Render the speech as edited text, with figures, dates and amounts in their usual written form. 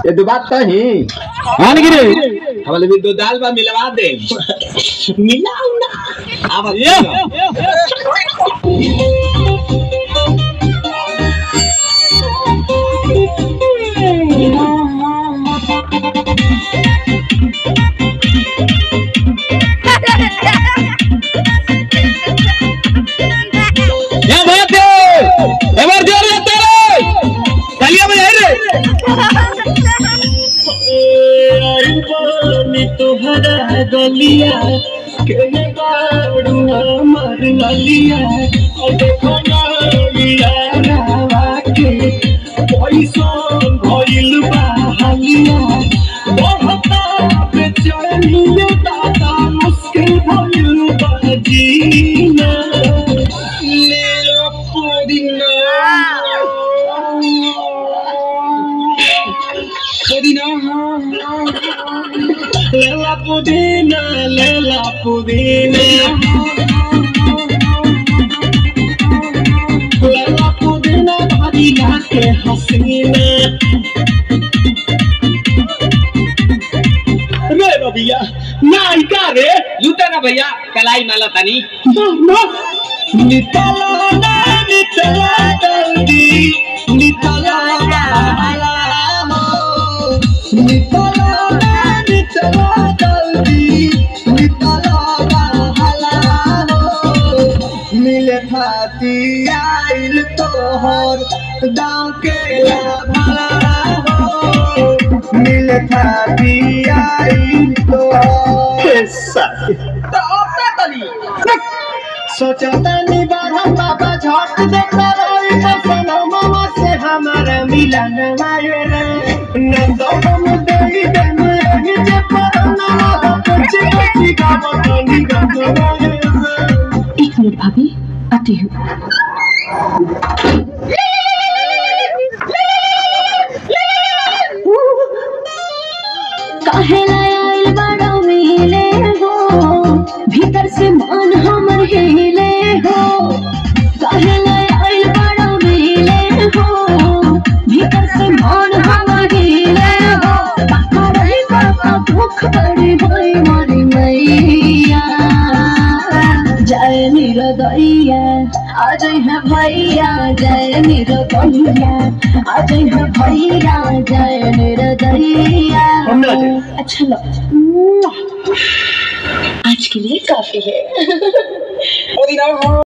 ये दो बात कही आने की रे हमारे भी दो दाल बा मिलवा दे मिलाऊ ना अब क्या बात है एवर जोर लेते रे तालियां बजा रे अरबानी तोहरा गलिया के गाड़ू हमर ललिया देखो ना यारा के पैसा भइल बा हलिया बहुता बेचैनिया दादा मुश्किल भइल बा जीना ले लो पुदीना Lela Pudina, Lela Pudina, Lela Pudina, Badila ke hasina. Re Rabia, naika re, लूटा ना भैया कलाई माला तनी no, nitala daldi, nitala balamo, nitala daldi, nitala balamo, मिले खाती आइल तोहर दाँव के भला हो, मिले खाती आइल तोहर सोचता नहीं बाबा बाबा झट देखता रही कसनो मामा से हमारा मिलन वाले रे नंदो हम देई देम यही जे परना हो कुछ की गावत नहीं गावत एक मिनट भाभी आती हूँ। काहे लायल बड़ा मिले हो भीतर से मन हमर हिले हो काहे लायल बड़ा मिले हो भीतर से मन हमर हिले हो बाबा रे बाबा दुख बड़ी भाई मारी मैया जय निरदैया आज है भैया जय निरदैया आज है भैया जय निरदैया अच्छा लो आज के लिए काफी है।